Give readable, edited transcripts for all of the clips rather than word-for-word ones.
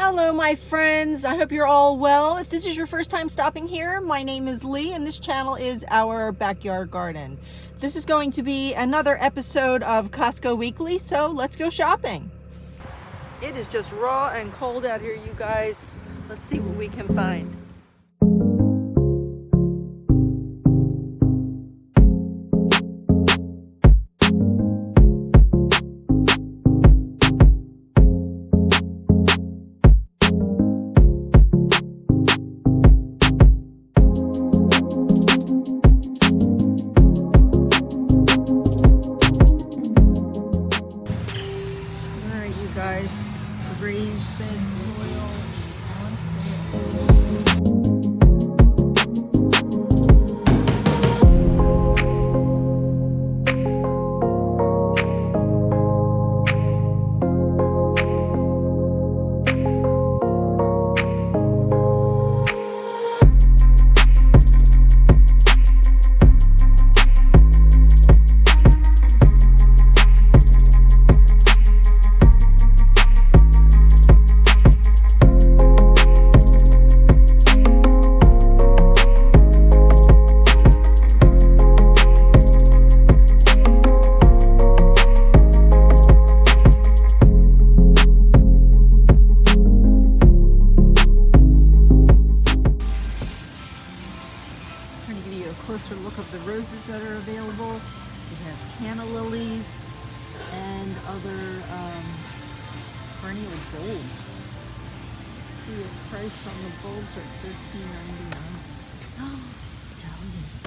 Hello my friends, I hope you're all well. If this is your first time stopping here, my name is Leigh and this channel is Our Backyard Garden. This is going to be another episode of Costco Weekly, so let's go shopping. It is just raw and cold out here, you guys. Let's see what we can find. Guys, raised bed soil on sale. Closer look of the roses that are available. We have canna lilies and other perennial bulbs. Let's see, the price on the bulbs are $13.99. Oh, dahlias.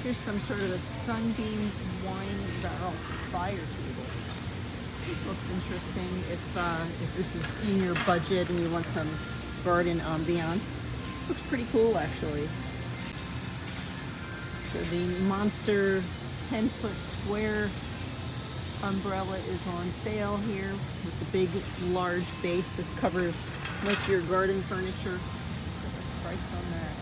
Here's some sort of a sunbeam wine barrel fire table. This looks interesting if this is in your budget and you want some garden ambiance. Looks pretty cool actually. So the Monster 10-foot square umbrella is on sale here with the big large base. This covers most of your garden furniture. Look at the price on that.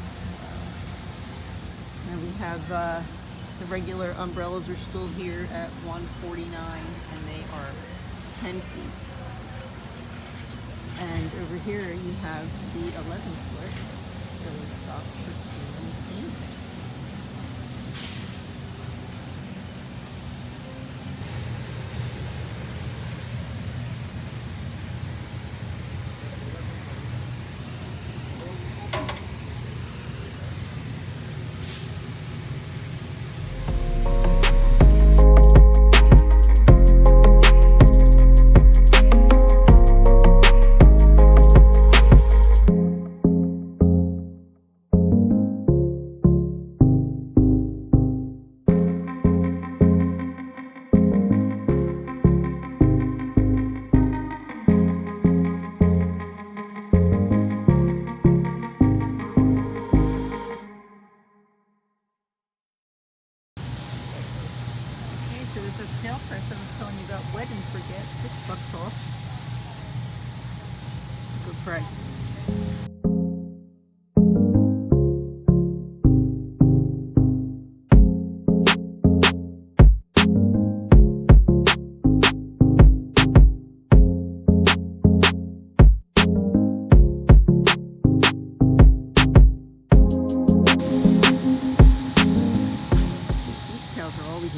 And we have the regular umbrellas are still here at $149 and they are 10 feet. And over here you have the 11-foot still in stock for $219. There's that sale price I was telling you about, Wed and Forget, $6 off. It's a good price.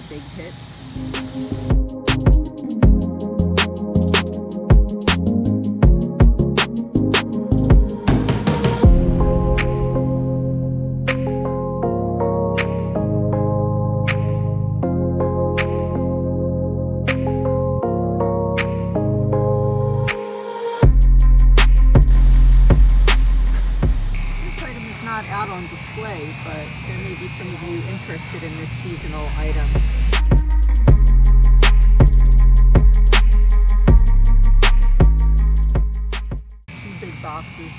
big hit. some of you interested in this seasonal item. Two big boxes.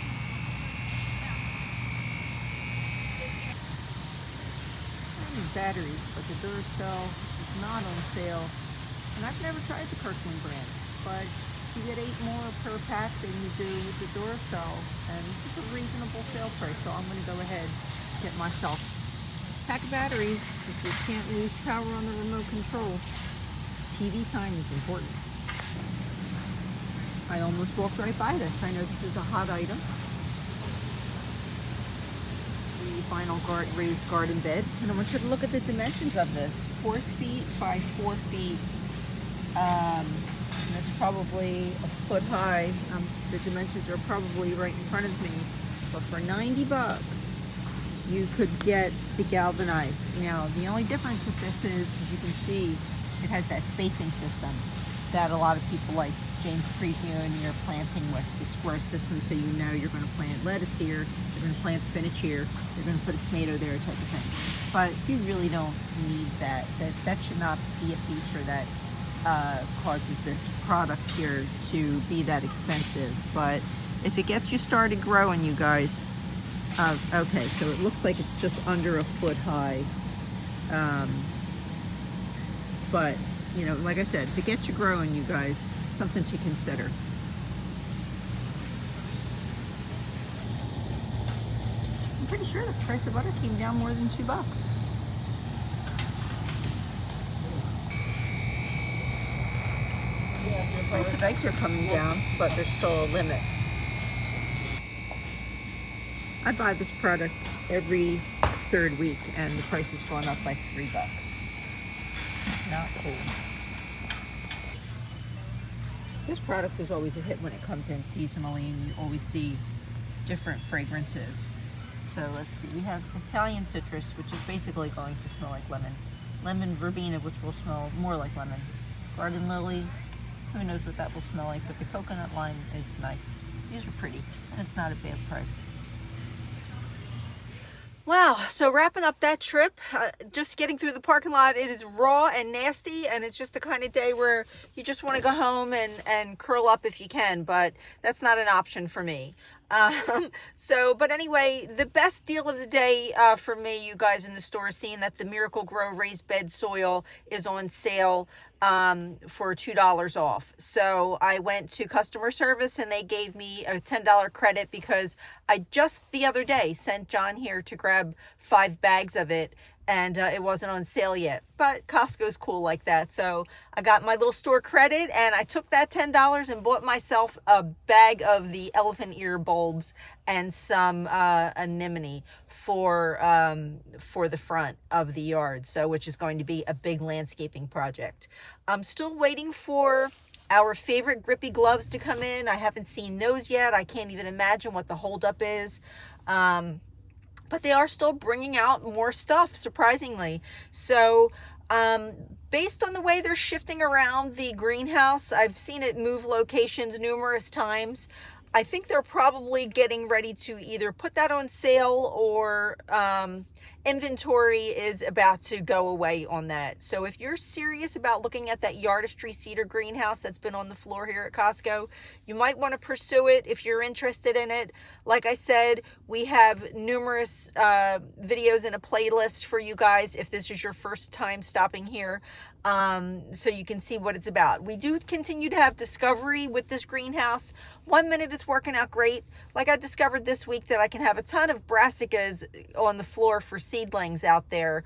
Batteries, but the Duracell is not on sale. And I've never tried the Kirkland brand, but you get 8 more per pack than you do with the Duracell, and this is a reasonable sale price, so I'm going to go ahead and get myself a pack of batteries because we can't lose power on the remote control. TV time is important. I almost walked right by this. I know this is a hot item. Vinyl raised garden bed, and I want you to look at the dimensions of this. 4 feet by 4 feet. And it's probably a foot high. The dimensions are probably right in front of me. But for 90 bucks, you could get the galvanized. Now, the only difference with this is, as you can see, it has that spacing system that a lot of people like James Prehune, you're planting with the square system, so you know you're going to plant lettuce here, you're going to plant spinach here, you're going to put a tomato there, type of thing. But you really don't need that. That should not be a feature that causes this product here to be that expensive. But if it gets you started growing, you guys, okay, so it looks like it's just under a foot high. But you know, like I said, if it gets you growing, you guys, something to consider. I'm pretty sure the price of butter came down more than $2. The price of eggs are coming down, but there's still a limit. I buy this product every 3rd week, and the price has gone up by $3. Not cool. This product is always a hit when it comes in seasonally, and you always see different fragrances. So let's see, we have Italian citrus, which is basically going to smell like lemon. Lemon verbena, which will smell more like lemon. Garden lily, who knows what that will smell like, but the coconut lime is nice. These are pretty, and it's not a bad price. Wow, so wrapping up that trip, just getting through the parking lot, it is raw and nasty, and it's just the kind of day where you just want to go home and curl up if you can, but that's not an option for me. But anyway, the best deal of the day for me, you guys in the store, seeing that the Miracle Grow raised bed soil is on sale for $2 off. So I went to customer service and they gave me a $10 credit because I just the other day sent John here to grab 5 bags of it, and it wasn't on sale yet. But Costco's cool like that. So I got my little store credit, and I took that $10 and bought myself a bag of the elephant ear bulbs and some anemone for the front of the yard. So, which is going to be a big landscaping project. I'm still waiting for our favorite grippy gloves to come in. I haven't seen those yet. I can't even imagine what the holdup is. But they are still bringing out more stuff, surprisingly. So based on the way they're shifting around the greenhouse, I've seen it move locations numerous times. I think they're probably getting ready to either put that on sale or inventory is about to go away on that. So if you're serious about looking at that Yardistry cedar greenhouse that's been on the floor here at Costco, you might want to pursue it if you're interested in it. Like I said, we have numerous videos in a playlist for you guys if this is your first time stopping here. So you can see what it's about. We do continue to have discovery with this greenhouse. 1 minute it's working out great. Like I discovered this week that I can have a ton of brassicas on the floor for seedlings out there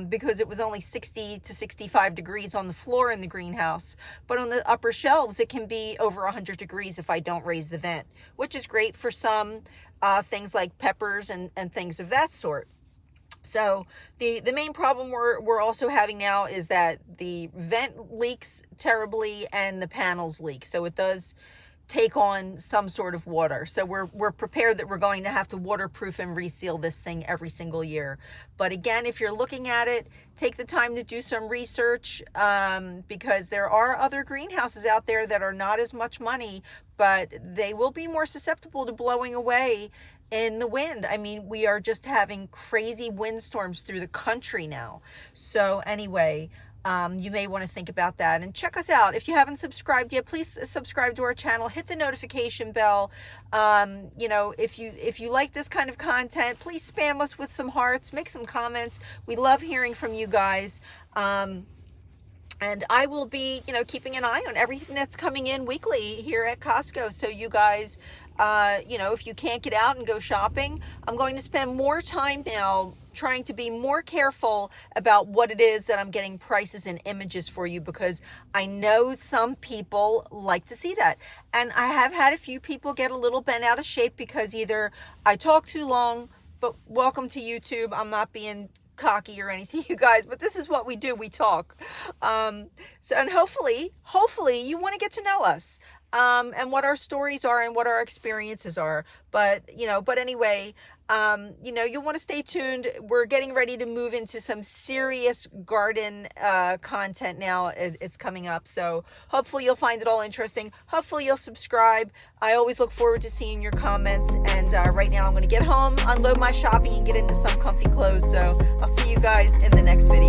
because it was only 60 to 65 degrees on the floor in the greenhouse. But on the upper shelves, it can be over 100 degrees if I don't raise the vent, which is great for some things like peppers and things of that sort. So the main problem we're also having now is that the vent leaks terribly and the panels leak. So it does take on some sort of water. So we're prepared that we're going to have to waterproof and reseal this thing every single year. But again, if you're looking at it, take the time to do some research, because there are other greenhouses out there that are not as much money, but they will be more susceptible to blowing away in the wind. I mean, we are just having crazy windstorms through the country now. So anyway, you may want to think about that and check us out. If you haven't subscribed yet, please subscribe to our channel, hit the notification bell. If you like this kind of content, please spam us with some hearts, make some comments. We love hearing from you guys. And I will be, keeping an eye on everything that's coming in weekly here at Costco. So you guys, if you can't get out and go shopping, I'm going to spend more time now trying to be more careful about what it is that I'm getting prices and images for you, because I know some people like to see that. And I have had a few people get a little bent out of shape because either I talk too long, but welcome to YouTube. I'm not being cocky or anything, you guys, but this is what we do. We talk. And hopefully you want to get to know us, and what our stories are and what our experiences are. But anyway, you'll want to stay tuned. We're getting ready to move into some serious garden content now. It's coming up. So hopefully you'll find it all interesting. Hopefully you'll subscribe. I always look forward to seeing your comments. And right now I'm going to get home, unload my shopping, and get into some comfy clothes. So I'll see you guys in the next video.